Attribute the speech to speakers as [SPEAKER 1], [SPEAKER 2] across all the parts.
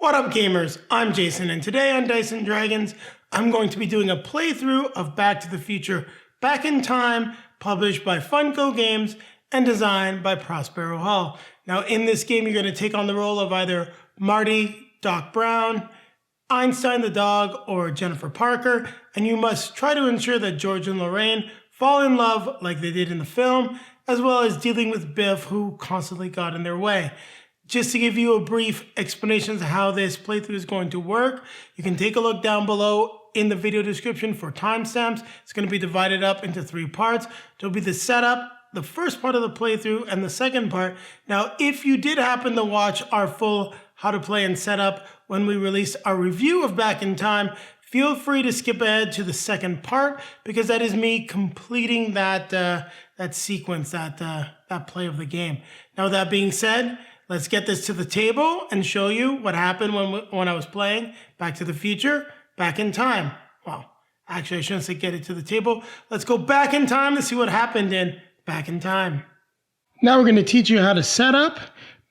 [SPEAKER 1] What up, gamers? I'm Jayson, and today on Dice and Dragons, I'm going to be doing a playthrough of Back to the Future Back in Time, published by Funko Games and designed by Propero Hall. Now, in this game, you're going to take on the role of either Marty, Doc Brown, Einstein the dog, or Jennifer Parker, and you must try to ensure that George and Lorraine fall in love like they did in the film, as well as dealing with Biff, who constantly got in their way. Just to give you a brief explanation of how this playthrough is going to work, you can take a look down below in the video description for timestamps. It's going to be divided up into 3 parts. There'll be the setup, the first part of the playthrough, and the second part. Now, if you did happen to watch our full how to play and setup when we released our review of Back in Time, feel free to skip ahead to the second part, because that is me completing that sequence, that play of the game. Now, that being said, let's get this to the table and show you what happened when I was playing Back to the Future, Back in Time. Well, actually, I shouldn't say get it to the table. Let's go back in time to see what happened in Back in Time. Now we're going to teach you how to set up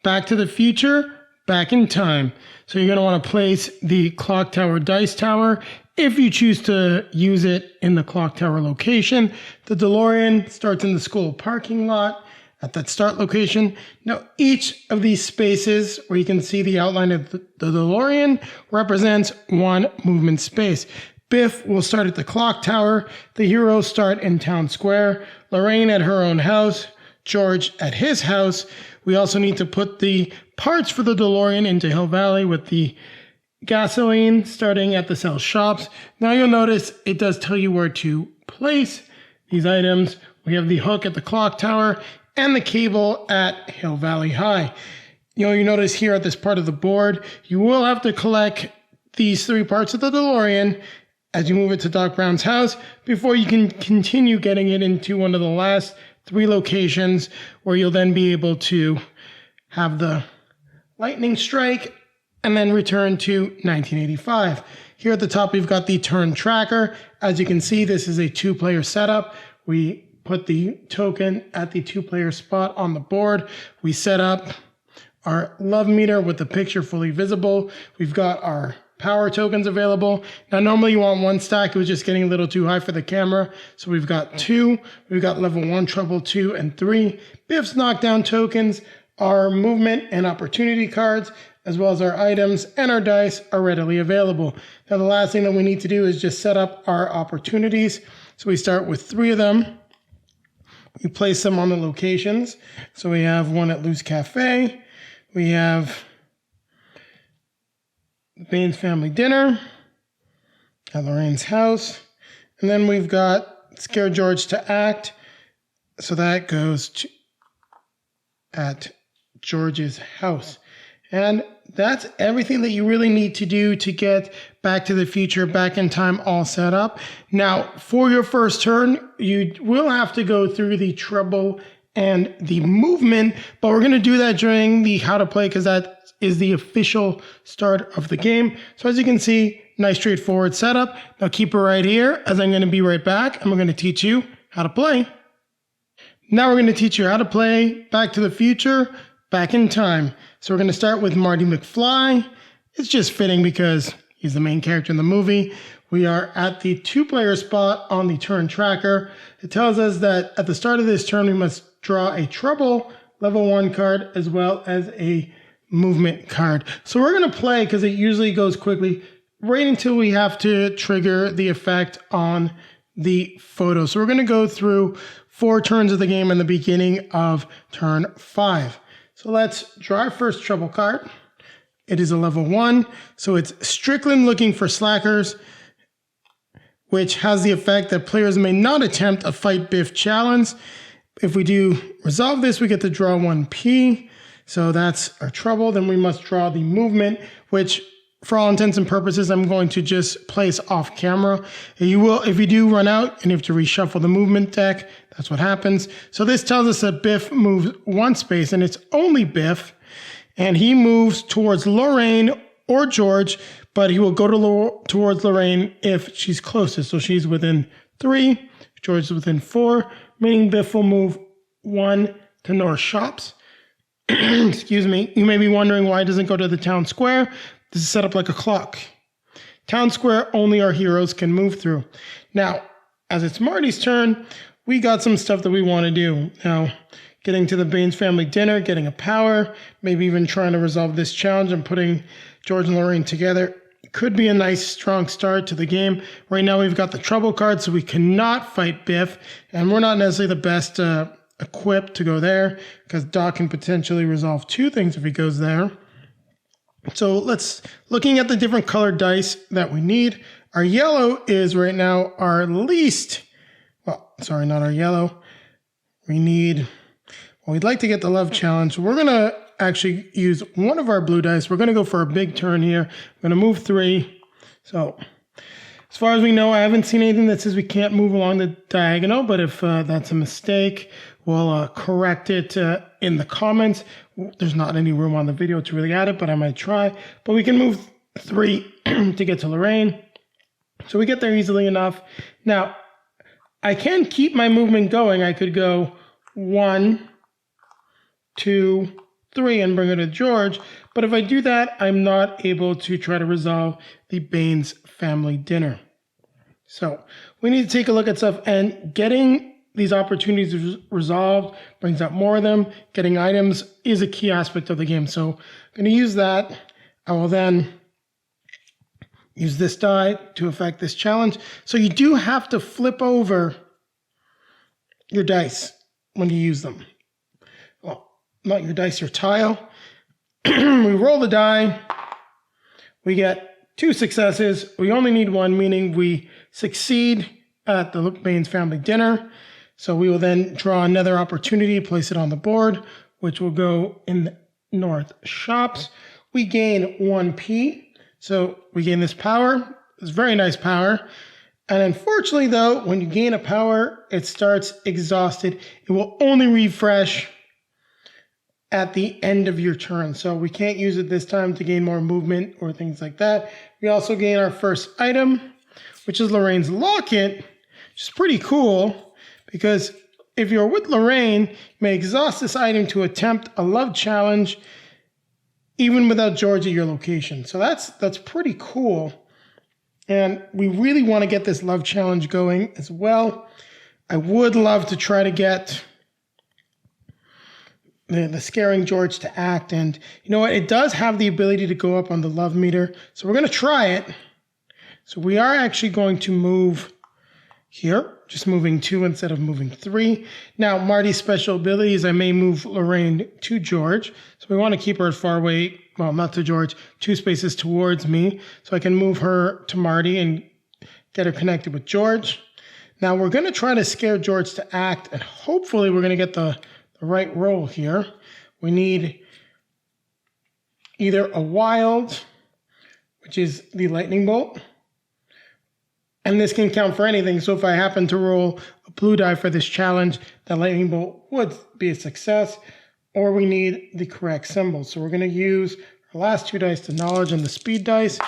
[SPEAKER 1] Back to the Future, Back in Time. So you're going to want to place the clock tower dice tower if you choose to use it in the clock tower location. The DeLorean starts in the school parking lot at that start location. Now, each of these spaces where you can see the outline of the DeLorean represents one movement space. Biff will start at the clock tower. The heroes start in town square. Lorraine at her own house. George at his house. We also need to put the parts for the DeLorean into Hill Valley with the gasoline starting at the Cell shops. Now you'll notice it does tell you where to place these items. We have the hook at the clock tower and the cable at Hill Valley High. You notice here at this part of the board, you will have to collect these 3 parts of the DeLorean as you move it to Doc Brown's house before you can continue getting it into one of the last 3 locations where you'll then be able to have the lightning strike and then return to 1985. Here at the top, we've got the turn tracker. As you can see, this is a 2-player setup. We put the token at the 2-player spot on the board. We set up our love meter with the picture fully visible. We've got our power tokens available. Now, normally you want 1 stack. It was just getting a little too high for the camera. So we've got 2. We've got level 1, trouble 2, and 3. Biff's knockdown tokens, our movement and opportunity cards, as well as our items and our dice are readily available. Now, the last thing that we need to do is just set up our opportunities. So we start with 3 of them. We place them on the locations. So we have one at Lou's Cafe. We have Baines family dinner at Lorraine's house. And then we've got Scare George to Act. So that goes to at George's house. And that's everything that you really need to do to get Back to the Future, Back in Time all set up. Now, for your first turn, you will have to go through the trouble and the movement, but we're going to do that during the how to play because that is the official start of the game. So as you can see, nice straightforward setup. Now keep it right here as I'm going to be right back and we're going to teach you how to play. Now we're going to teach you how to play Back to the Future, Back in Time. So we're going to start with Marty McFly. It's just fitting because he's the main character in the movie. We are at the 2-player spot on the turn tracker. It tells us that at the start of this turn, we must draw a trouble level 1 card as well as a movement card. So we're going to play because it usually goes quickly right until we have to trigger the effect on the photo. So we're going to go through 4 turns of the game in the beginning of turn 5. So let's draw our first trouble card. It is a level 1, so it's Strickland looking for slackers, which has the effect that players may not attempt a Fight Biff challenge. If we do resolve this, we get to draw 1P. So that's our trouble. Then we must draw the movement, which for all intents and purposes, I'm going to just place off camera. You will, if you do run out and you have to reshuffle the movement deck, that's what happens. So this tells us that Biff moves 1 space and it's only Biff. And he moves towards Lorraine or George, but he will go towards Lorraine if she's closest. So she's within 3, George is within 4, meaning Biff will move 1 to North Shops. Excuse me. You may be wondering why it doesn't go to the town square. this is set up like a clock. Town square, only our heroes can move through. Now, as it's Marty's turn, we got some stuff that we want to do. Now, getting to the Baines family dinner, getting a power, maybe even trying to resolve this challenge and putting George and Lorraine together could be a nice, strong start to the game. Right now, we've got the trouble card, so we cannot fight Biff, and we're not necessarily the best equipped to go there because Doc can potentially resolve two things if he goes there. So looking at the different colored dice that we need, our yellow is right now our least, well, sorry, not our yellow. We'd like to get the love challenge. We're going to actually use one of our blue dice. We're going to go for a big turn here. I'm going to move 3. So as far as we know, I haven't seen anything that says we can't move along the diagonal, but if that's a mistake, we'll correct it in the comments. There's not any room on the video to really add it, but I might try. But we can move 3 to get to Lorraine. So we get there easily enough. Now, I can keep my movement going. I could go 1, 2, 3 and bring her to George. But if I do that, I'm not able to try to resolve the Baines family dinner. So we need to take a look at stuff, and getting these opportunities resolved brings out more of them. Getting items is a key aspect of the game. So I'm going to use that. I will then use this die to affect this challenge. So you do have to flip over your dice when you use them. Well, not your dice, your tile. We roll the die. We get 2 successes. We only need 1, meaning we succeed at the Baines family dinner. So we will then draw another opportunity, place it on the board, which will go in the north shops. We gain 1p. So we gain this power. It's very nice power. And unfortunately, though, when you gain a power, it starts exhausted. It will only refresh at the end of your turn. So we can't use it this time to gain more movement or things like that. We also gain our first item, which is Lorraine's locket, which is pretty cool because if you're with Lorraine, you may exhaust this item to attempt a love challenge even without George at your location. So that's pretty cool. And we really want to get this love challenge going as well. I would love to try to get the scaring George to act. And you know what? It does have the ability to go up on the love meter. So we're going to try it. So we are actually going to move here, just moving 2 instead of moving 3. Now, Marty's special ability is I may move Lorraine to George. So we want to keep her as far away, well, not to George, 2 spaces towards me. So I can move her to Marty and get her connected with George. Now, we're going to try to scare George to act, and hopefully we're going to get the right roll here. We need either a wild, which is the lightning bolt, and this can count for anything. So if I happen to roll a blue die for this challenge, that lightning bolt would be a success, or we need the correct symbol. So we're going to use our last 2 dice, the knowledge and the speed dice.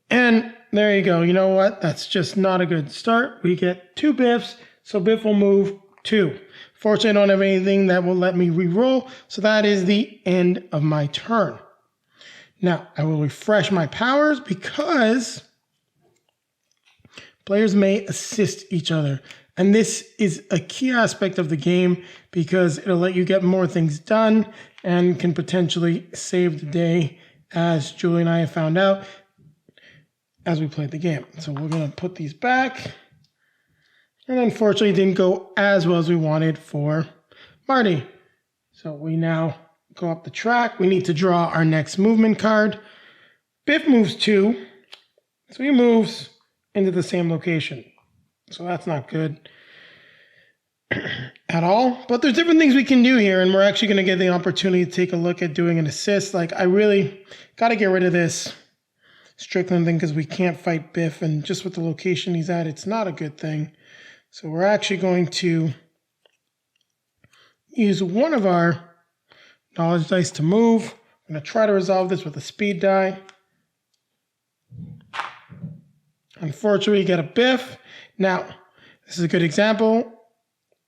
[SPEAKER 1] And there you go. You know what? That's just not a good start. We get 2 Biffs, so Biff will move 2. Fortunately, I don't have anything that will let me re-roll, so that is the end of my turn. Now, I will refresh my powers because players may assist each other. And this is a key aspect of the game because it'll let you get more things done and can potentially save the day, as Julie and I have found out as we played the game. So we're going to put these back. And unfortunately, it didn't go as well as we wanted for Marty. So we now go up the track. We need to draw our next movement card. Biff moves 2. So he moves into the same location. So that's not good at all. But there's different things we can do here, and we're actually going to get the opportunity to take a look at doing an assist. Like, I really got to get rid of this Strickland thing because we can't fight Biff, and just with the location he's at, it's not a good thing. So we're actually going to use one of our knowledge dice to move. I'm going to try to resolve this with a speed die. Unfortunately, we get a Biff. Now, this is a good example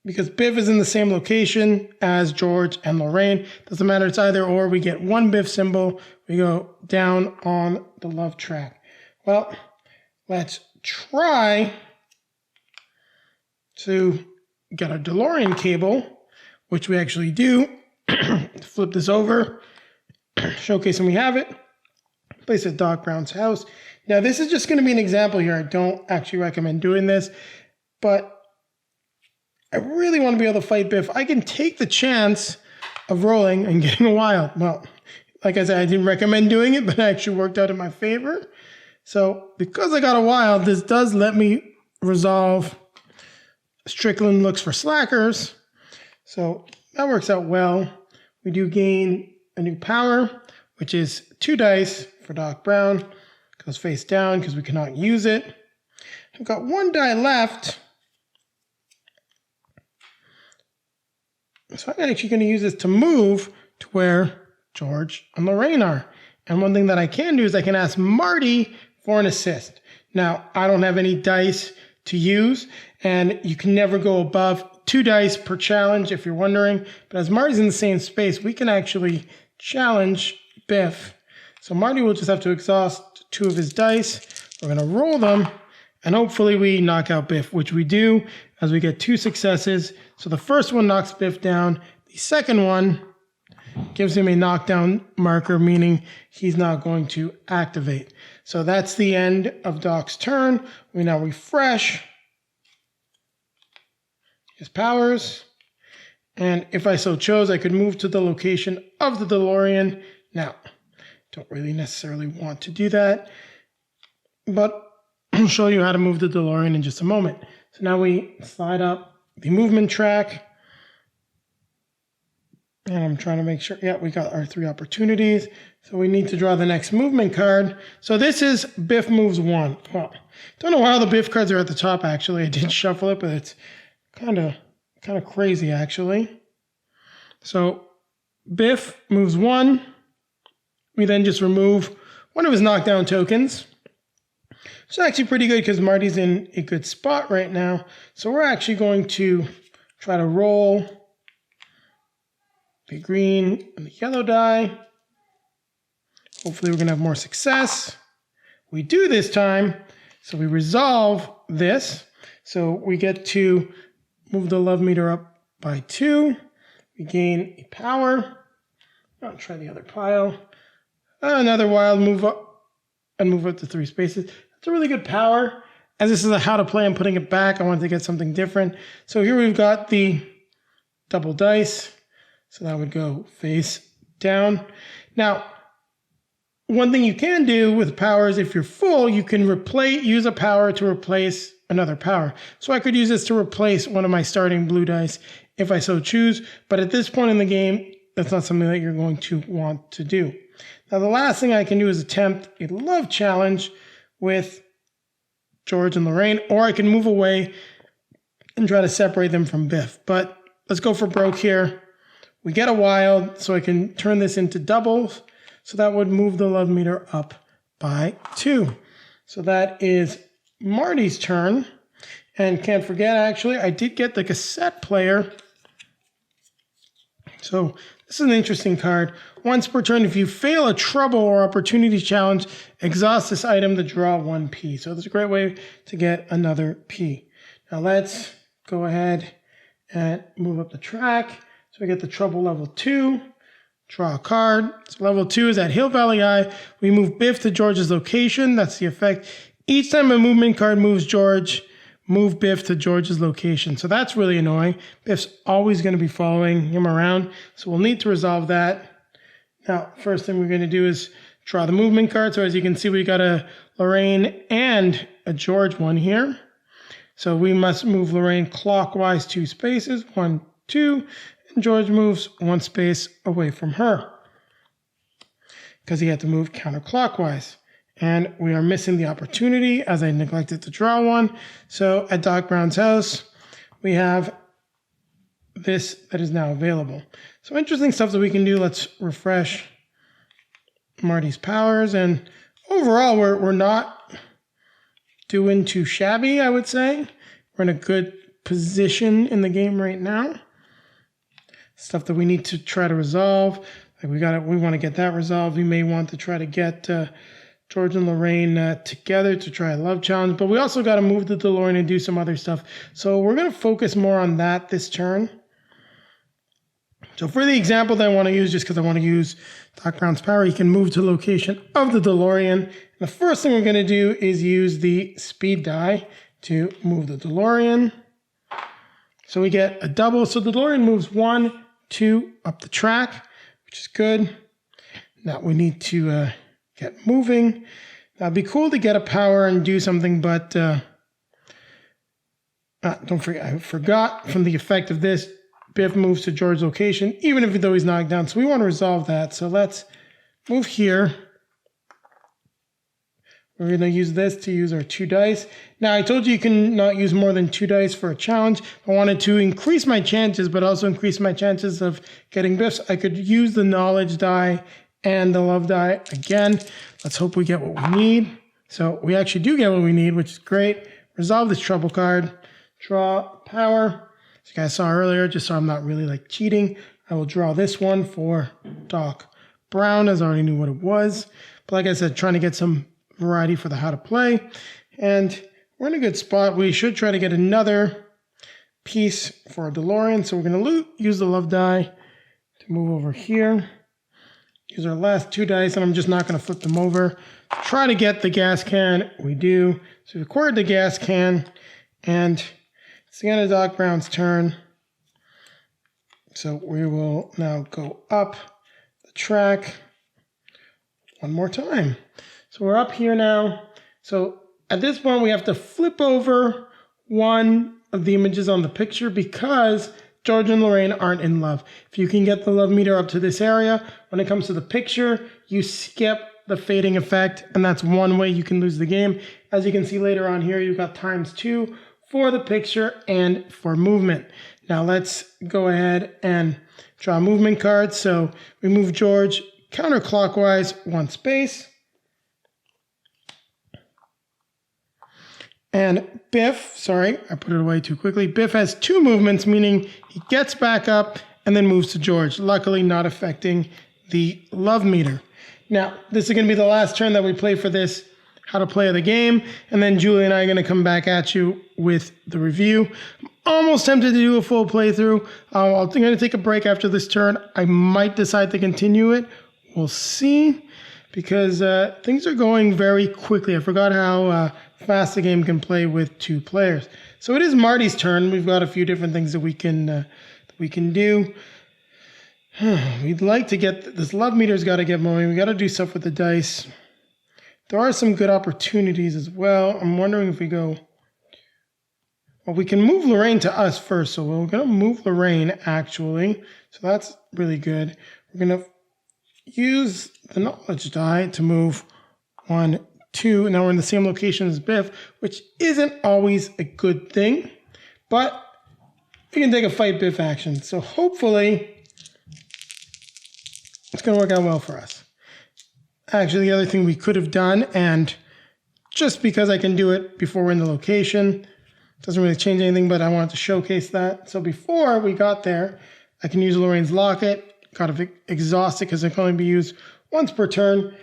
[SPEAKER 1] because Biff is in the same location as George and Lorraine. Doesn't matter, it's either or. We get 1 Biff symbol, we go down on the love track. Well, let's try to get a DeLorean cable, which we actually do. Flip this over, showcase and we have it. Place at Doc Brown's house. Now this is just going to be an example here. I don't actually recommend doing this, but I really want to be able to fight Biff. I can take the chance of rolling and getting a wild. Well, like I said, I didn't recommend doing it, but it actually worked out in my favor. So because I got a wild, this does let me resolve Strickland looks for slackers. So that works out well. We do gain a new power, which is 2 dice for Doc Brown. Goes face down because we cannot use it. I've got 1 die left. So I'm actually going to use this to move to where George and Lorraine are. And one thing that I can do is I can ask Marty for an assist. Now, I don't have any dice to use, and you can never go above 2 dice per challenge if you're wondering. But as Marty's in the same space, we can actually challenge Biff. So Marty will just have to exhaust 2 of his dice. We're going to roll them, and hopefully we knock out Biff, which we do as we get 2 successes. So the first one knocks Biff down. The second one gives him a knockdown marker, meaning he's not going to activate. So that's the end of Doc's turn. We now refresh his powers. And if I so chose, I could move to the location of the DeLorean. Now, don't really necessarily want to do that, but I'll show you how to move the DeLorean in just a moment. So now we slide up the movement track. And I'm trying to make sure, yeah, we got our 3 opportunities. So we need to draw the next movement card. So this is Biff moves 1. Well, don't know why all the Biff cards are at the top, actually. I did shuffle it, but it's kind of crazy, actually. So Biff moves 1. We then just remove 1 of his knockdown tokens. It's actually pretty good because Marty's in a good spot right now. So we're actually going to try to roll the green and the yellow die. Hopefully we're going to have more success. We do this time. So we resolve this. So we get to move the love meter up by 2. We gain a power. I'll try the other pile. Another wild move up and move up to 3 spaces. It's a really good power. As this is a how to play, I'm putting it back. I wanted to get something different. So here we've got the double dice. So that would go face down. Now, one thing you can do with powers, if you're full, you can use a power to replace another power. So I could use this to replace one of my starting blue dice if I so choose. But at this point in the game, that's not something that you're going to want to do. Now, the last thing I can do is attempt a love challenge with George and Lorraine, or I can move away and try to separate them from Biff. But let's go for broke here. We get a wild, so I can turn this into doubles. So that would move the love meter up by 2. So that is Marty's turn. And can't forget, actually, I did get the cassette player. So this is an interesting card. Once per turn, if you fail a trouble or opportunity challenge, exhaust this item to draw 1 P. So that's a great way to get another P. Now let's go ahead and move up the track. So we get the trouble level 2, draw a card. So level 2 is at Hill Valley Eye. We move Biff to George's location. That's the effect. Each time a movement card moves George, move Biff to George's location. So that's really annoying. Biff's always going to be following him around. So we'll need to resolve that. Now, first thing we're going to do is draw the movement card. So as you can see, we got a Lorraine and a George one here. So we must move Lorraine clockwise 2 spaces, 1, 2, and George moves 1 space away from her because he had to move counterclockwise. And we are missing the opportunity as I neglected to draw one. So at Doc Brown's house, we have this that is now available. So interesting stuff that we can do. Let's refresh Marty's powers. And overall, we're not doing too shabby, I would say. We're in a good position in the game right now. Stuff that we need to try to resolve. Like we want to get that resolved. We may want to try to get George and Lorraine together to try a love challenge, but we also got to move the DeLorean and do some other stuff. So we're going to focus more on that this turn. So for the example that I want to use, just because I want to use Doc Brown's power, you can move to location of the DeLorean. And the first thing we're going to do is use the speed die to move the DeLorean. So we get a double. So the DeLorean moves 1, 2 up the track, which is good. Now we need to get moving. Now it'd be cool to get a power and do something, but don't forget, I forgot from the effect of this, Biff moves to George's location, even if though he's knocked down. So we want to resolve that. So let's move here. We're going to use this to use our 2 dice. Now, I told you can not use more than 2 dice for a challenge. I wanted to increase my chances, but also increase my chances of getting Biffs. I could use the knowledge die and the love die again. Let's hope we get what we need. So we actually do get what we need, which is great. Resolve this trouble card. Draw power. As you guys saw earlier, just so I'm not really like cheating, I will draw this one for Doc Brown, as I already knew what it was. But like I said, trying to get some variety for the how to play. And we're in a good spot. We should try to get another piece for a DeLorean. So we're going to use the love die to move over here. Use our last 2 dice, and I'm just not going to flip them over. Try to get the gas can. We do. So we acquired the gas can, and it's the end of Doc Brown's turn. So we will now go up the track one more time. So we're up here now. So at this point, we have to flip over one of the images on the picture because George and Lorraine aren't in love. If you can get the love meter up to this area, when it comes to the picture, you skip the fading effect, and that's one way you can lose the game. As you can see later on here, you've got ×2 for the picture and for movement. Now let's go ahead and draw a movement card. So we move George counterclockwise 1 space. And Biff, sorry, I put it away too quickly. Biff has 2 movements, meaning he gets back up and then moves to George, luckily not affecting the love meter. Now, this is going to be the last turn that we play for this how to play the game, and then Julie and I are going to come back at you with the review. I'm almost tempted to do a full playthrough. I'm going to take a break after this turn. I might decide to continue it. We'll see, because things are going very quickly. I forgot how fast the game can play with 2 players. So it is Marty's turn. We've got a few different things that we can do. We'd like to get this love meter's got to get moving. We got to do stuff with the dice. There are some good opportunities as well. I'm wondering if we go. Well, we can move Lorraine to us first, so we're going to move Lorraine actually. So that's really good. We're going to use the knowledge die to move 1, 2. Now we're in the same location as Biff, which isn't always a good thing, but we can take a fight Biff action. So hopefully it's going to work out well for us. Actually, the other thing we could have done, and just because I can do it before we're in the location, doesn't really change anything, but I wanted to showcase that. So before we got there, I can use Lorraine's locket. Got to exhaust it because it can only be used once per turn.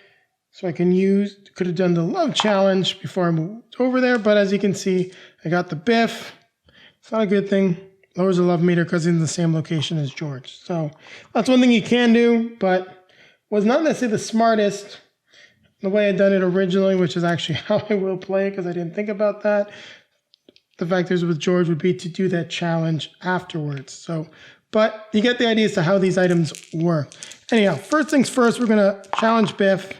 [SPEAKER 1] So I could have done the love challenge before I moved over there. But as you can see, I got the Biff. It's not a good thing. Lowers the love meter because he's in the same location as George. So that's one thing you can do, but was not necessarily the smartest the way I'd done it originally, which is actually how I will play it because I didn't think about that. The fact is with George would be to do that challenge afterwards. So, but you get the idea as to how these items work. Anyhow, first things first, we're going to challenge Biff.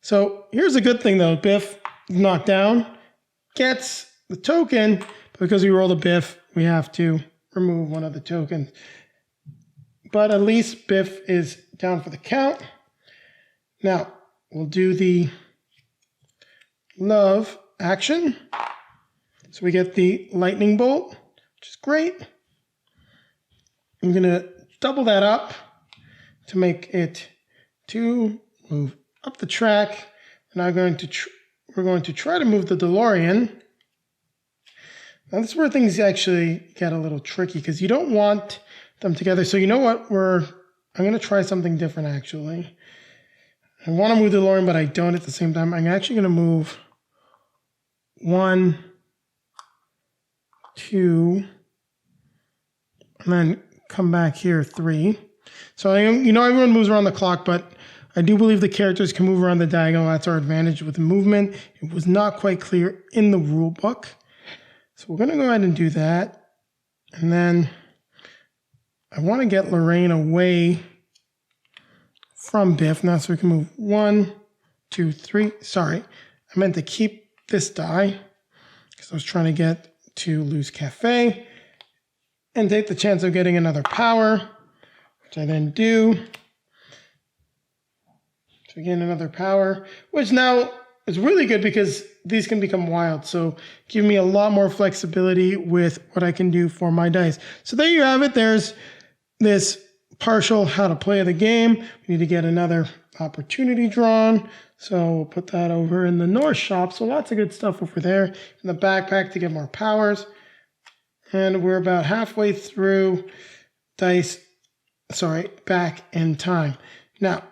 [SPEAKER 1] So here's a good thing though. Biff knocked down, gets the token, but because we rolled a Biff, we have to remove one of the tokens. But at least Biff is down for the count. Now, we'll do the love action. So we get the lightning bolt, which is great. I'm going to double that up to make it 2, move up the track. And we're going to try to move the DeLorean. Now, this is where things actually get a little tricky because you don't want them together. So you know what we're I'm going to try something different, actually. I want to move the DeLorean, but I don't at the same time. I'm actually going to move 1, 2, and then come back here 3. So everyone moves around the clock, but I do believe the characters can move around the diagonal. That's our advantage with the movement. It was not quite clear in the rule book. So we're going to go ahead and do that. And then I want to get Lorraine away from Biff now, so we can move 1, 2, 3. Sorry, I meant to keep this die because I was trying to get to Lou's Cafe and take the chance of getting another power, which I then do. So again, another power, which now is really good because these can become wild. So give me a lot more flexibility with what I can do for my dice. So there you have it. There's this partial how to play the game. We need to get another opportunity drawn. So we'll put that over in the North shop. So lots of good stuff over there in the backpack to get more powers. And we're about halfway through back in time. Now,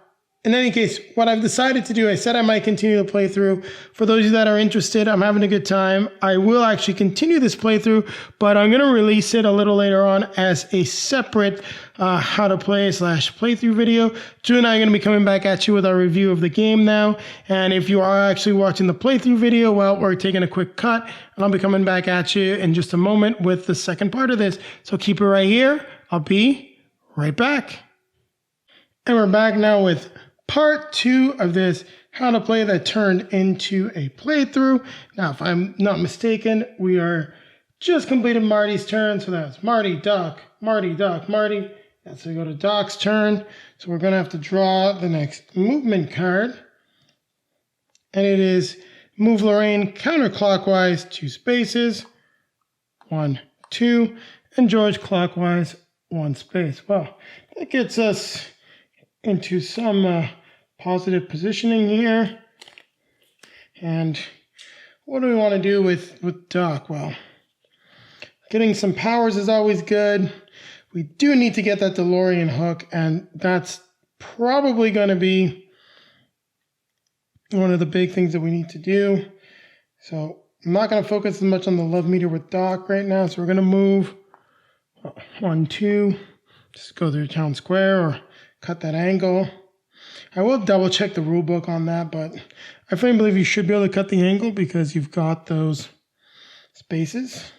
[SPEAKER 1] in any case, what I've decided to do, I said I might continue the playthrough. For those of you that are interested, I'm having a good time. I will actually continue this playthrough, but I'm going to release it a little later on as a separate how to play / playthrough video. Drew and I are going to be coming back at you with our review of the game now. And if you are actually watching the playthrough video, well, we're taking a quick cut, and I'll be coming back at you in just a moment with the second part of this. So keep it right here. I'll be right back. And we're back now with part 2 of this how to play that turned into a playthrough. Now, if I'm not mistaken, we are just completed Marty's turn. So that's Marty, Doc, Marty, Doc, Marty. And so we go to Doc's turn. So we're going to have to draw the next movement card. And it is move Lorraine counterclockwise 2 spaces. 1, 2. And George clockwise 1 space. Well, that gets us into some positive positioning here. And what do we want to do with Doc? Well, getting some powers is always good. We do need to get that DeLorean hook, and that's probably going to be one of the big things that we need to do. So I'm not going to focus as much on the love meter with Doc right now. So we're going to move 1, 2, just go through town square or cut that angle. I will double check the rule book on that, but I firmly believe you should be able to cut the angle because you've got those spaces.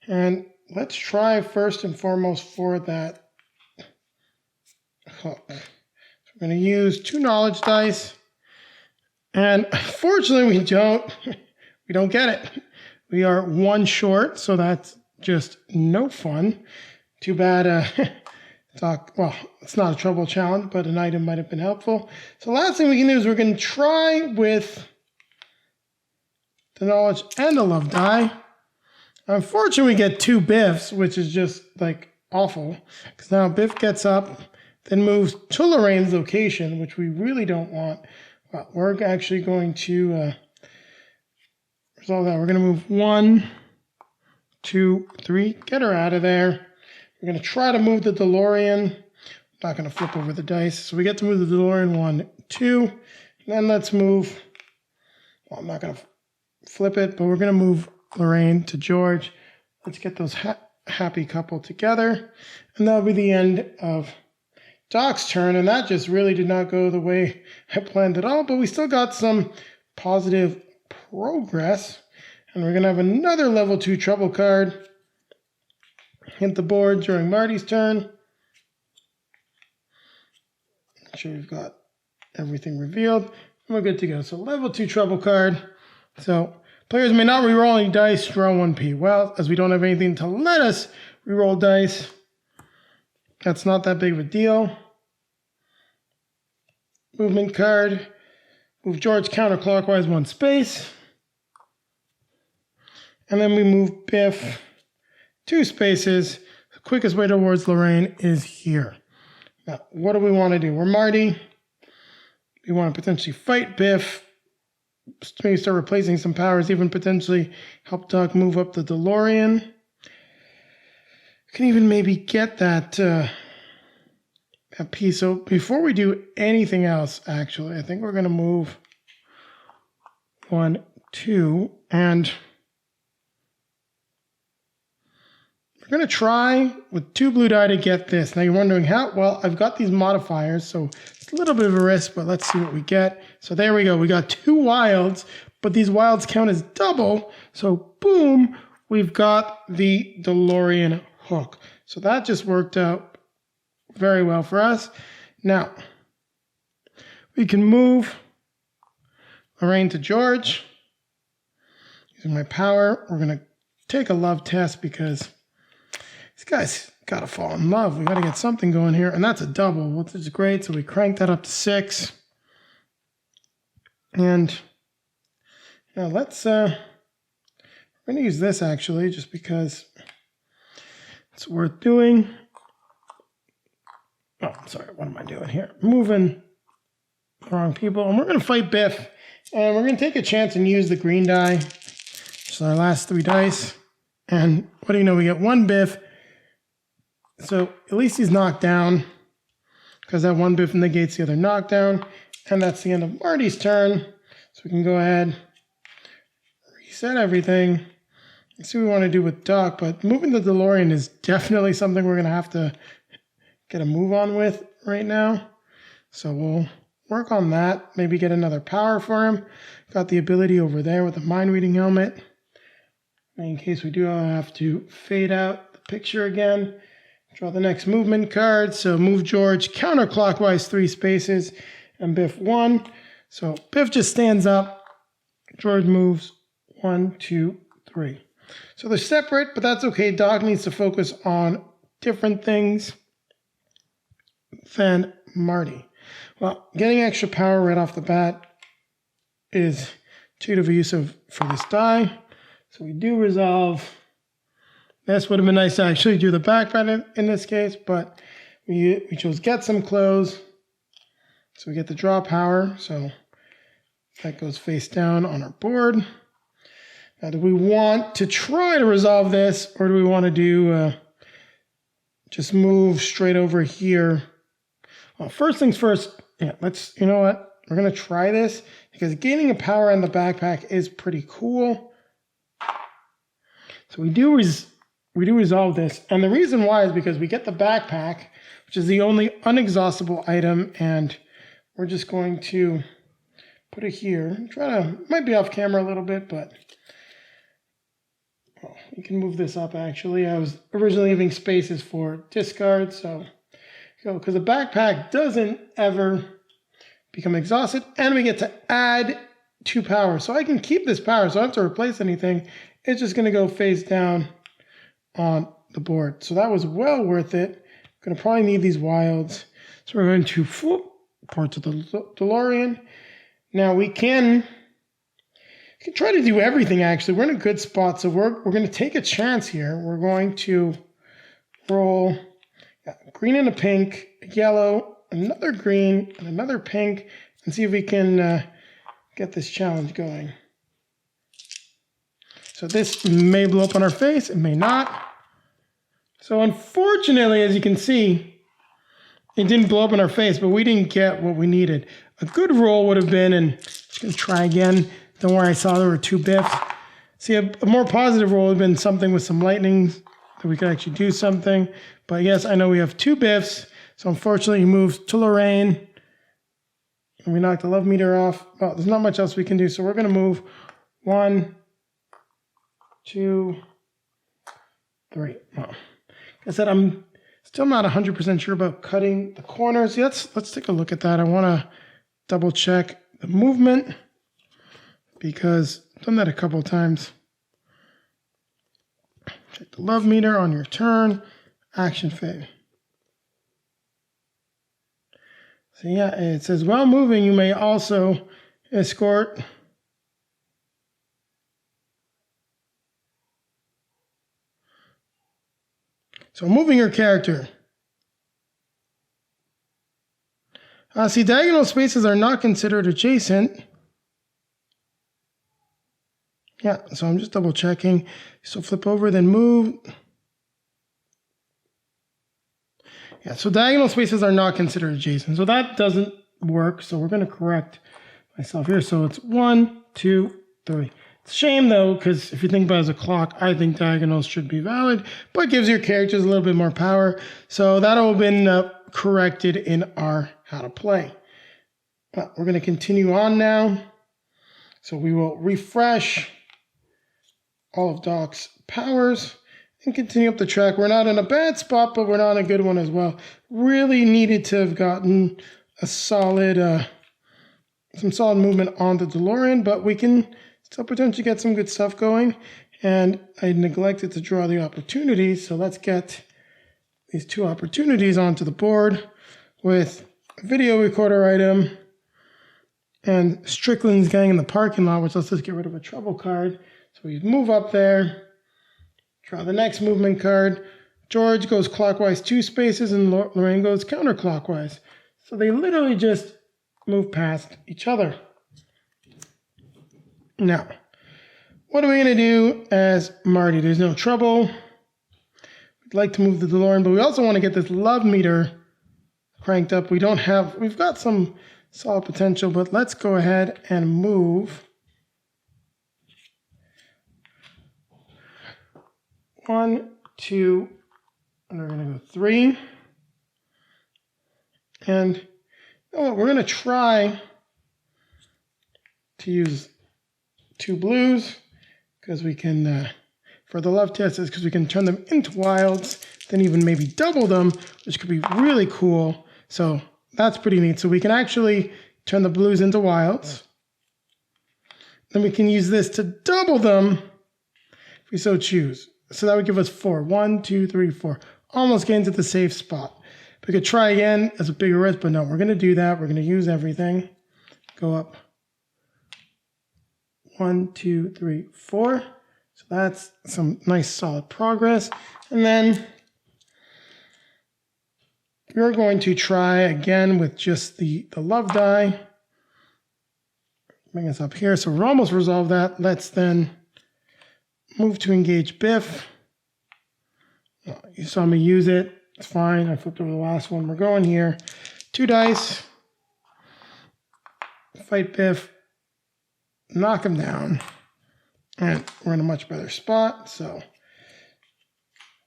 [SPEAKER 1] And let's try first and foremost for that hook. So we're going to use 2 knowledge dice. And unfortunately, we don't get it. We are 1 short, so that's just no fun. Too bad. Well, it's not a trouble challenge, but an item might have been helpful. So last thing we can do is we're going to try with the knowledge and the love die. Unfortunately, we get 2 Biffs, which is just like awful. Because now Biff gets up, then moves to Lorraine's location, which we really don't want. Well, we're actually going to resolve that. We're going to move 1, 2, 3. Get her out of there. We're going to try to move the DeLorean. I'm not going to flip over the dice. So we get to move the DeLorean 1, 2. And then let's move. Well, I'm not going to flip it, but we're going to move Lorraine to George. Let's get those happy couple together. And that'll be the end of Doc's turn. And that just really did not go the way I planned at all. But we still got some positive progress. And we're going to have another level 2 trouble card hit the board during Marty's turn. Make sure we've got everything revealed. And we're good to go. So level 2 trouble card. So players may not reroll any dice, draw 1p. Well, as we don't have anything to let us reroll dice, that's not that big of a deal. Movement card. Move George counterclockwise 1 space. And then we move Biff 2 spaces. The quickest way towards Lorraine is here. Now, what do we want to do? We're Marty. We want to potentially fight Biff. Maybe start replacing some powers, even potentially help Doc move up the DeLorean. We can even maybe get that a piece. So before we do anything else, actually, I think we're going to move 1, 2, and we're going to try with 2 blue die to get this. Now you're wondering how? Well, I've got these modifiers, so it's a little bit of a risk, but let's see what we get. So there we go. We got 2 wilds, but these wilds count as double. So boom, we've got the DeLorean hook. So that just worked out very well for us. Now, we can move Lorraine to George. Using my power, we're going to take a love test because this guy's got to fall in love. We got to get something going here. And that's a double, which is great. So we crank that up to 6. And now let's, we're going to use this actually, just because it's worth doing. Oh, sorry, what am I doing here? Moving the wrong people. And we're going to fight Biff. And we're going to take a chance and use the green die. So our last 3 dice. And what do you know? We get 1 Biff. So at least he's knocked down, because that 1 Biff negates the other knockdown. And that's the end of Marty's turn. So we can go ahead, reset everything. Let's see what we want to do with Doc. But moving the DeLorean is definitely something we're going to have to get a move on with right now. So we'll work on that. Maybe get another power for him. Got the ability over there with the mind reading helmet. In case we do have to fade out the picture again. Draw the next movement card. So move George counterclockwise 3 spaces and Biff 1. So Biff just stands up. George moves 1, 2, 3. So they're separate, but that's okay. Doc needs to focus on different things than Marty. Well, getting extra power right off the bat is too good of a use for this die. So we do resolve. This would have been nice to actually do the backpack in this case, but we chose get some clothes. So we get the draw power. So that goes face down on our board. Now, do we want to try to resolve this, or do we want to do just move straight over here? Well, first things first, yeah, you know what? We're going to try this because gaining a power on the backpack is pretty cool. So we do resolve this. And the reason why is because we get the backpack, which is the only unexhaustible item, and we're just going to put it here. Might be off camera a little bit, but you can move this up actually. I was originally leaving spaces for discard, so because the backpack doesn't ever become exhausted, and we get to add 2 power. So I can keep this power, so I don't have to replace anything. It's just going to go face down on the board. So that was well worth it. I'm going to probably need these wilds. So we're going to flip parts of the DeLorean. Now we can try to do everything actually. We're in a good spot. So we're going to take a chance here. We're going to roll green and a pink, a yellow, another green, and another pink, and see if we can get this challenge going. So this may blow up on our face, it may not. So unfortunately, as you can see, it didn't blow up in our face, but we didn't get what we needed. A good roll would have been, and I'm just going to try again. Don't worry, I saw there were 2 Biffs. See, a more positive roll would have been something with some lightning that we could actually do something. But yes, I know we have 2 Biffs. So unfortunately, he moves to Lorraine. And we knocked the love meter off. Well, there's not much else we can do. So we're going to move 1, 2, 3. Well, like I said, I'm still not 100% sure about cutting the corners. Let's take a look at that. I want to double check the movement because I've done that a couple of times. Check the love meter on your turn. Action fade. So yeah, it says while moving, you may also escort So moving your character. See, diagonal spaces are not considered adjacent. Yeah, so I'm just double checking. So flip over, then move. Yeah, so diagonal spaces are not considered adjacent. So that doesn't work. So we're going to correct myself here. So it's 1, 2, 3. It's a shame though, because if you think about it as a clock, I think diagonals should be valid, but gives your characters a little bit more power. So that'll have been corrected in our how to play. But we're going to continue on now. So we will refresh all of Doc's powers and continue up the track. We're not in a bad spot, but we're not in a good one as well. Really needed to have gotten a solid, some solid movement on the DeLorean, but we can still potentially get some good stuff going. And I neglected to draw the opportunities, so let's get these 2 opportunities onto the board with a video recorder item and Strickland's gang in the parking lot, which let's just get rid of a trouble card. So we move up there, draw the next movement card. George goes clockwise 2 spaces and Lorraine goes counterclockwise. So they literally just move past each other. Now, what are we going to do as Marty? There's no trouble. We'd like to move the DeLorean, but we also want to get this love meter cranked up. We've got some solid potential, but let's go ahead and move 1, 2, and we're going to go 3. And you know what? We're going to try to use 2 blues because we can, for the love tests, because we can turn them into wilds, then even maybe double them, which could be really cool. So that's pretty neat. So we can actually turn the blues into wilds. Then we can use this to double them if we so choose. So that would give us 4. 1, 2, 3, 4. Almost getting to the safe spot. We could try again as a bigger risk, but no, we're going to do that. We're going to use everything. Go up 1, 2, 3, 4. So that's some nice solid progress. And then we're going to try again with just the love die. Bring us up here. So we're almost resolved that. Let's then move to engage Biff. You saw me use it. It's fine. I flipped over the last one. We're going here. 2 dice. Fight Biff. Knock him down. And we're in a much better spot. So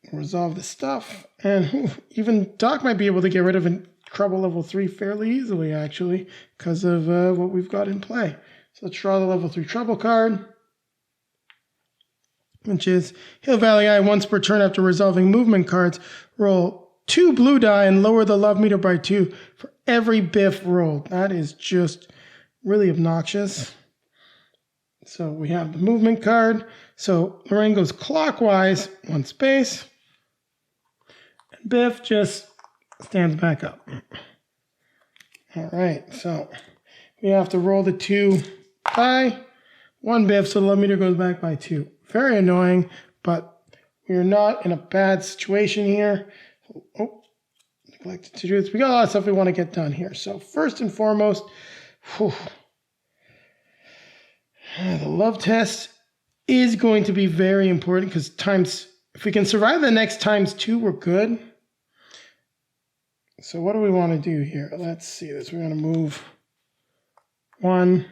[SPEAKER 1] we'll resolve this stuff. And even Doc might be able to get rid of a trouble level 3 fairly easily, actually, because of what we've got in play. So let's draw the level 3 trouble card, which is Hill Valley Eye. Once per turn after resolving movement cards, roll 2 blue die and lower the love meter by 2 for every Biff rolled. That is just really obnoxious. So we have the movement card. So Lorraine goes clockwise 1 space. And Biff just stands back up. All right, so we have to roll the 2 die. 1 Biff, so the love meter goes back by 2. Very annoying, but we're not in a bad situation here. Oh, neglected to do this. We got a lot of stuff we want to get done here. So first and foremost, the love test is going to be very important because if we can survive the next ×2, we're good. So what do we want to do here? Let's see this. We're going to move 1.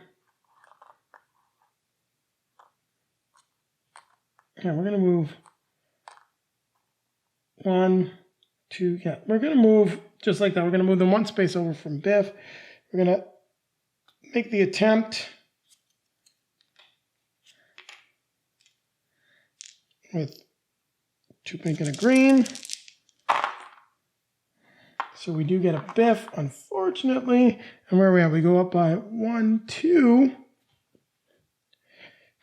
[SPEAKER 1] Yeah, we're going to move 1, 2. Yeah, we're going to move just like that. We're going to move them 1 space over from Biff. We're going to make the attempt with 2 pink and a green. So we do get a Biff, unfortunately. And where are we at? We go up by 1, 2.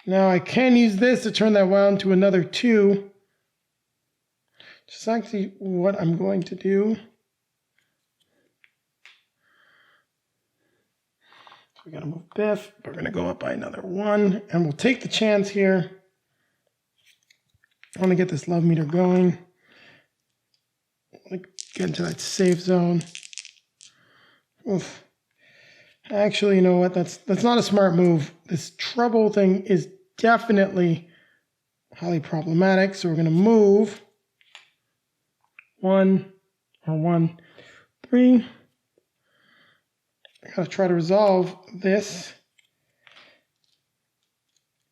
[SPEAKER 1] Now I can use this to turn that wild into another 2. Which is actually what I'm going to do. So we got to move Biff. We're going to go up by another 1. And we'll take the chance here. I want to get this love meter going. I want to get into that safe zone. Oof. Actually, you know what? That's not a smart move. This trouble thing is definitely highly problematic. So we're going to move 1. or 1, 3. I gotta try to resolve this.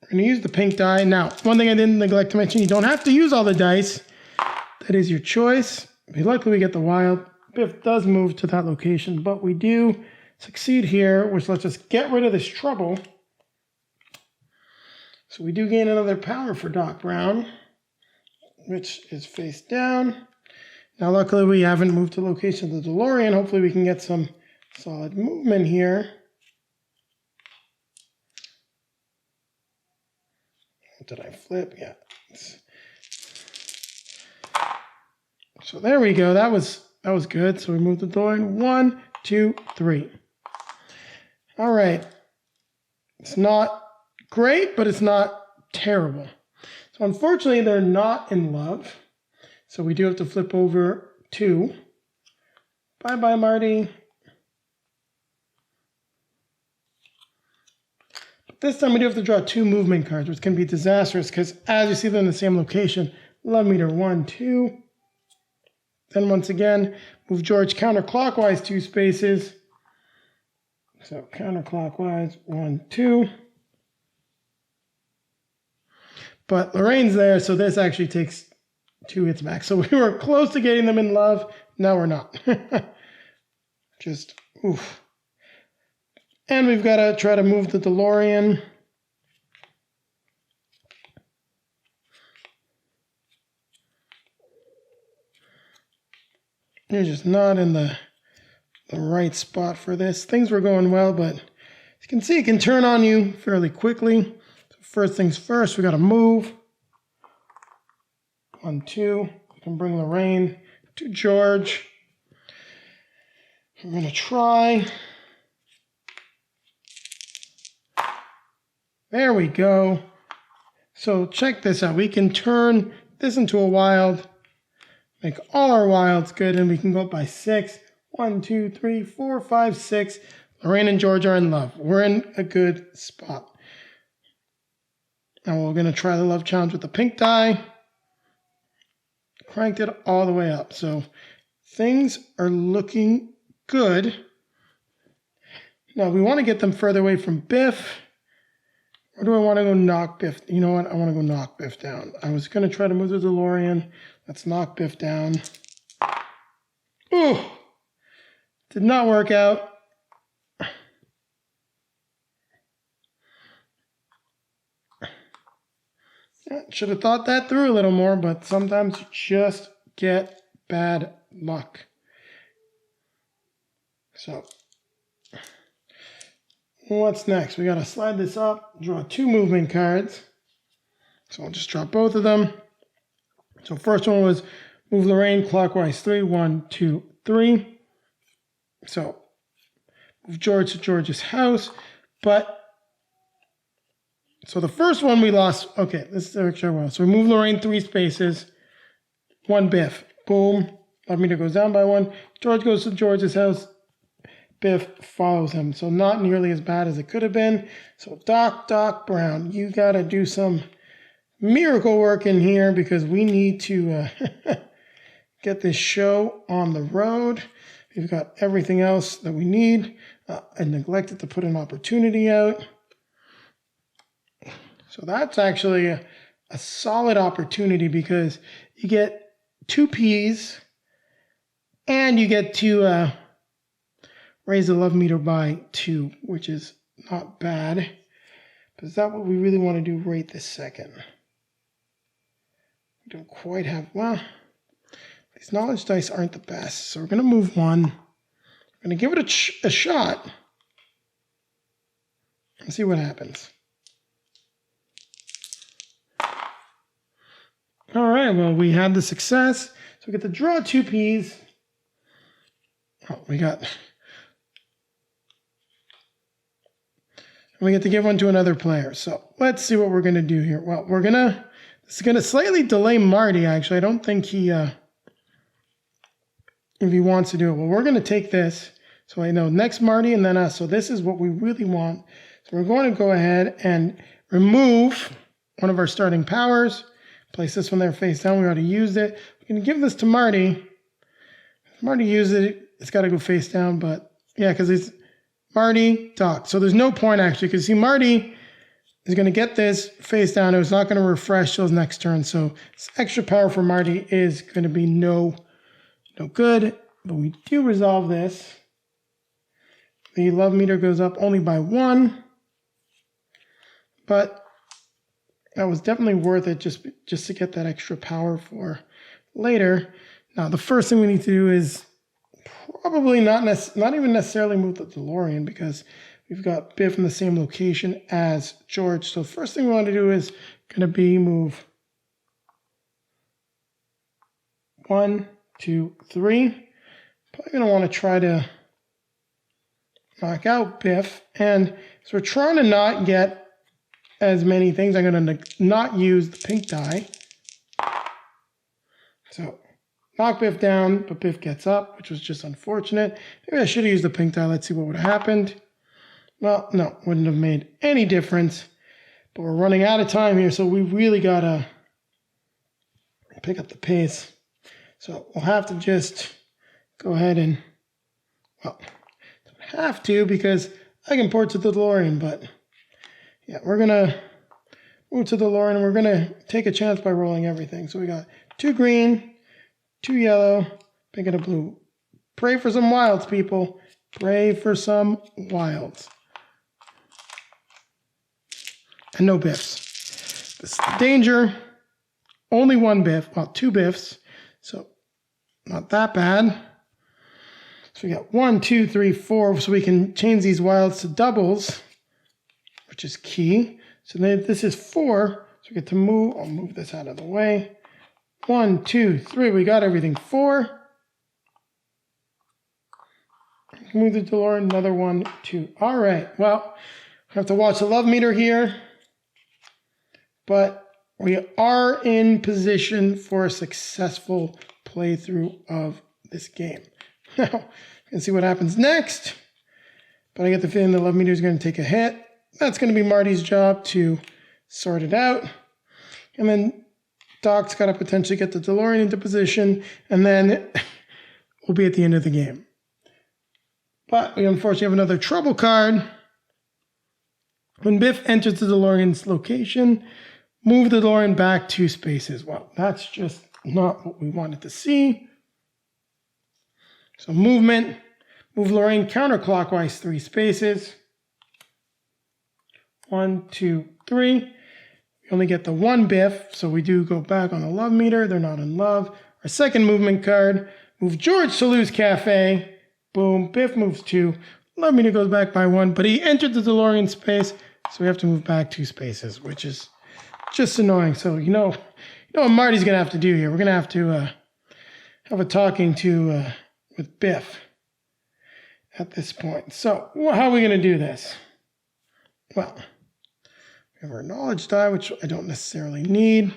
[SPEAKER 1] We're gonna use the pink die. Now, one thing I didn't neglect to mention, you don't have to use all the dice. That is your choice. Luckily we get the wild. Biff does move to that location, but we do succeed here, which lets us get rid of this trouble. So we do gain another power for Doc Brown, which is face down. Now luckily we haven't moved to location of the DeLorean. Hopefully we can get some solid movement here. Did I flip? Yeah. So there we go. That was good. So we moved the DeLorean. 1, 2, 3. All right. It's not great, but it's not terrible. So unfortunately, they're not in love. So we do have to flip over 2. Bye-bye, Marty. But this time we do have to draw 2 movement cards, which can be disastrous because as you see them in the same location, love meter 1, 2. Then once again, move George counterclockwise 2 spaces. So counterclockwise 1, 2. But Lorraine's there, so this actually takes 2 hits back. So we were close to getting them in love. Now we're not. Just, oof. And we've got to try to move the DeLorean. You're just not in the right spot for this. Things were going well, but as you can see, it can turn on you fairly quickly. So first things first, we got to move. 1, 2. We can bring Lorraine to George. We're going to try. There we go. So check this out. We can turn this into a wild. Make all our wilds good, and we can go up by 6. 1, 2, 3, 4, 5, 6. Lorraine and George are in love. We're in a good spot. Now we're going to try the love challenge with the pink die. Cranked it all the way up. So things are looking good. Now we want to get them further away from Biff. Or do I want to go knock Biff? You know what? I want to go knock Biff down. I was going to try to move the DeLorean. Let's knock Biff down. Ooh! Did not work out. Should have thought that through a little more, but sometimes you just get bad luck. So, what's next? We got to slide this up, draw 2 movement cards. So I'll just drop both of them. So first one was move Lorraine clockwise 3, 1, 2, 3. So move George to George's house. But, so the first one we lost. Okay, this is extra well. So we move Lorraine 3 spaces. 1 Biff. Boom. Love meter goes down by 1. George goes to George's house. Biff follows him. So not nearly as bad as it could have been. So Doc Brown, you got to do some miracle work in here because we need to get this show on the road. We've got everything else that we need. I neglected to put an opportunity out. So that's actually a solid opportunity because you get 2 Ps and you get to raise the love meter by 2, which is not bad. But is that what we really want to do right this second? We don't quite have, well, these knowledge dice aren't the best. So we're going to move 1. We're going to give it a shot and see what happens. All right, well, we had the success. So we get to draw 2 Ps. Oh, we get to give one to another player. So let's see what we're going to do here. Well, this is going to slightly delay Marty, actually. I don't think if he wants to do it. Well, we're going to take this. So I know next Marty and then us. So this is what we really want. So we're going to go ahead and remove one of our starting powers. Place this one there face down. We already used it. We're going to give this to Marty. Marty used it. It's got to go face down, but yeah, because it's Marty, Doc. So there's no point actually, because see, Marty is going to get this face down. It's not going to refresh till his next turn. So this extra power for Marty is going to be no good. But we do resolve this. The love meter goes up only by 1. But that was definitely worth it just to get that extra power for later. Now, the first thing we need to do is probably not even necessarily move the DeLorean, because we've got Biff in the same location as George. So the first thing we want to do is going to be move 1, 2, 3. Probably going to want to try to knock out Biff. And so we're trying to not get as many things. I'm going to not use the pink die. So knock Biff down, but Biff gets up, which was just unfortunate. Maybe I should have used the pink die. Let's see what would have happened. Well, no, wouldn't have made any difference. But we're running out of time here, so we really got to pick up the pace. So we'll have to just go ahead and, well, don't have to because I can port to the DeLorean, but yeah, we're going to move to the DeLorean and we're going to take a chance by rolling everything. So we got 2 green, 2 yellow, pink and a blue. Pray for some wilds, people. Pray for some wilds. And no Biffs. This is the danger. Only 1 Biff. Well, 2 Biffs. So not that bad. So we got 1, 2, 3, 4. So we can change these wilds to doubles, which is key. So this is 4. So we get to move. I'll move this out of the way. 1, 2, 3. We got everything. 4. Move the DeLorean. Another 1, 2. All right. Well, I have to watch the love meter here. But we are in position for a successful playthrough of this game. Now, we can see what happens next. But I get the feeling the love meter is going to take a hit. That's going to be Marty's job to sort it out. And then Doc's got to potentially get the DeLorean into position. And then we'll be at the end of the game. But we unfortunately have another trouble card. When Biff enters the DeLorean's location, move the DeLorean back 2 spaces. Well, that's just not what we wanted to see. So movement, move Lorraine counterclockwise 3 spaces. 1, 2, 3. We only get the 1 Biff, so we do go back on the love meter. They're not in love. Our second movement card, move George to Lou's Cafe. Boom, Biff moves 2. Love meter goes back by 1, but he entered the DeLorean space, so we have to move back 2 spaces, which is just annoying. So you know what Marty's gonna have to do here. We're gonna have to have a talking to with Biff at this point. So how are we gonna do this? Well, we have our knowledge die, which I don't necessarily need.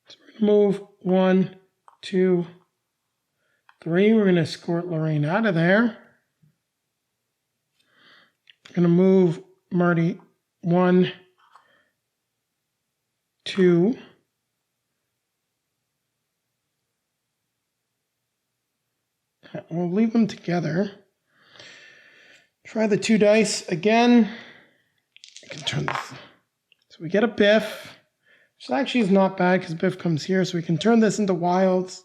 [SPEAKER 1] So we're gonna move 1, 2, 3. We're gonna escort Lorraine out of there. We're gonna move Marty 1, 2. We'll leave them together. Try the 2 dice again. I can turn this. So we get a Biff, which actually is not bad because Biff comes here. So we can turn this into wilds.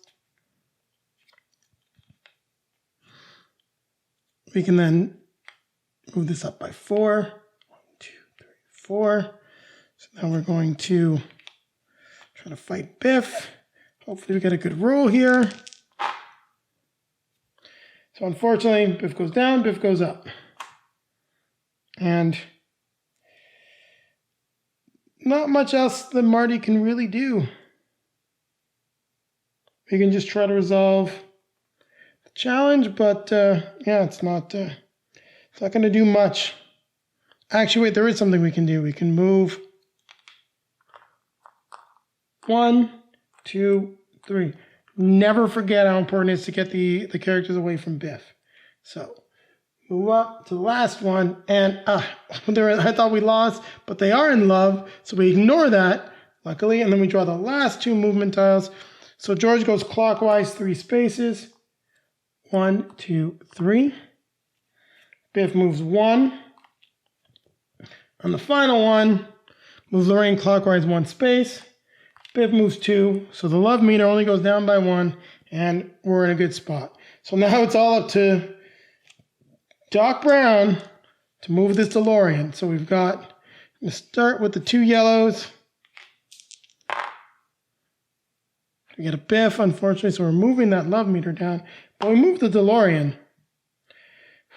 [SPEAKER 1] We can then move this up by 4. 1, 2, 3, 4. So now we're going to try to fight Biff. Hopefully we get a good roll here. So unfortunately, Biff goes down, Biff goes up. And not much else that Marty can really do. We can just try to resolve the challenge, but yeah, it's not going to do much. Actually, wait, there is something we can do. We can move 1, 2, 3. Never forget how important it is to get the characters away from Biff. So move up to the last one, and I thought we lost, but they are in love, so we ignore that, luckily, and then we draw the last 2 movement tiles. So George goes clockwise 3 spaces. 1, 2, 3. Biff moves 1. On the final one, moves Lorraine clockwise 1 space. Biff moves 2. So the love meter only goes down by 1. And we're in a good spot. So now it's all up to Doc Brown to move this DeLorean. So we've got, I'm going to start with the 2 yellows. We get a Biff, unfortunately, so we're moving that love meter down. But we move the DeLorean.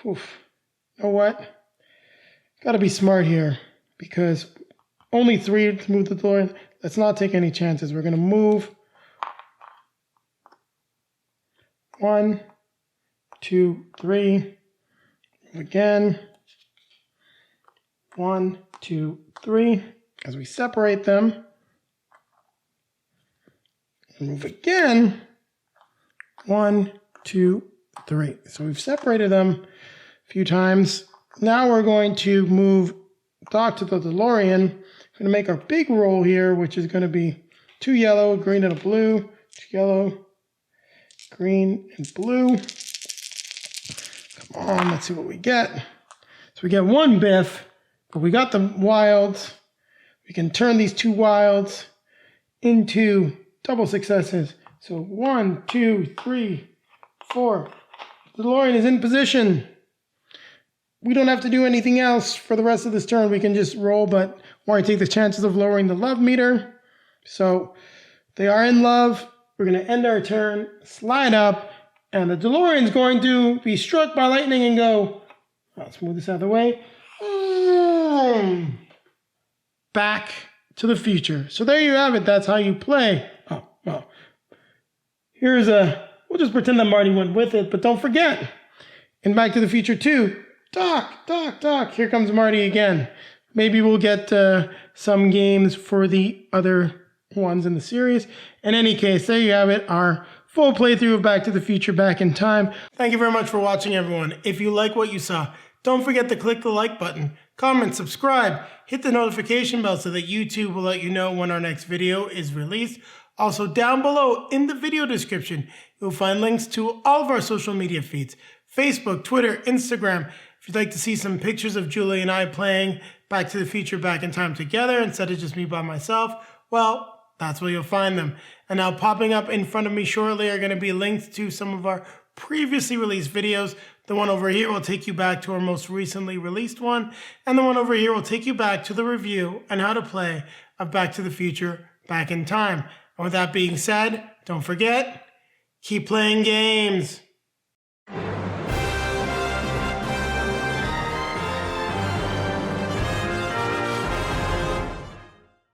[SPEAKER 1] Oof. You know what? Got to be smart here because only 3 to move the DeLorean. Let's not take any chances. We're going to move 1, 2, 3. Move again. 1, 2, 3. As we separate them. Move again. 1, 2, 3. So we've separated them a few times. Now we're going to move Doc to the DeLorean. We're going to make our big roll here, which is going to be 2 yellow, green, and a blue. 2 yellow, green, and blue. Come on, let's see what we get. So we get 1 Biff, but we got the wilds. We can turn these 2 wilds into double successes. So 1, 2, 3, 4. The DeLorean is in position. We don't have to do anything else for the rest of this turn. We can just roll, but want to take the chances of lowering the love meter. So they are in love. We're going to end our turn, slide up, and the DeLorean is going to be struck by lightning and go, let's move this out of the way, back to the future. So there you have it. That's how you play. Oh, well, here's we'll just pretend that Marty went with it, but don't forget, in Back to the Future 2, Doc, here comes Marty again. Maybe we'll get some games for the other ones in the series. In any case, there you have it, our full playthrough of Back to the Future Back in Time. Thank you very much for watching, everyone. If you like what you saw, don't forget to click the like button, comment, subscribe, hit the notification bell so that YouTube will let you know when our next video is released. Also, down below in the video description, you'll find links to all of our social media feeds, Facebook, Twitter, Instagram. If you'd like to see some pictures of Julie and I playing Back to the Future Back in Time together instead of just me by myself, well, that's where you'll find them. And now popping up in front of me shortly are going to be links to some of our previously released videos. The one over here will take you back to our most recently released one. And the one over here will take you back to the review on how to play of Back to the Future Back in Time. And with that being said, don't forget, keep playing games.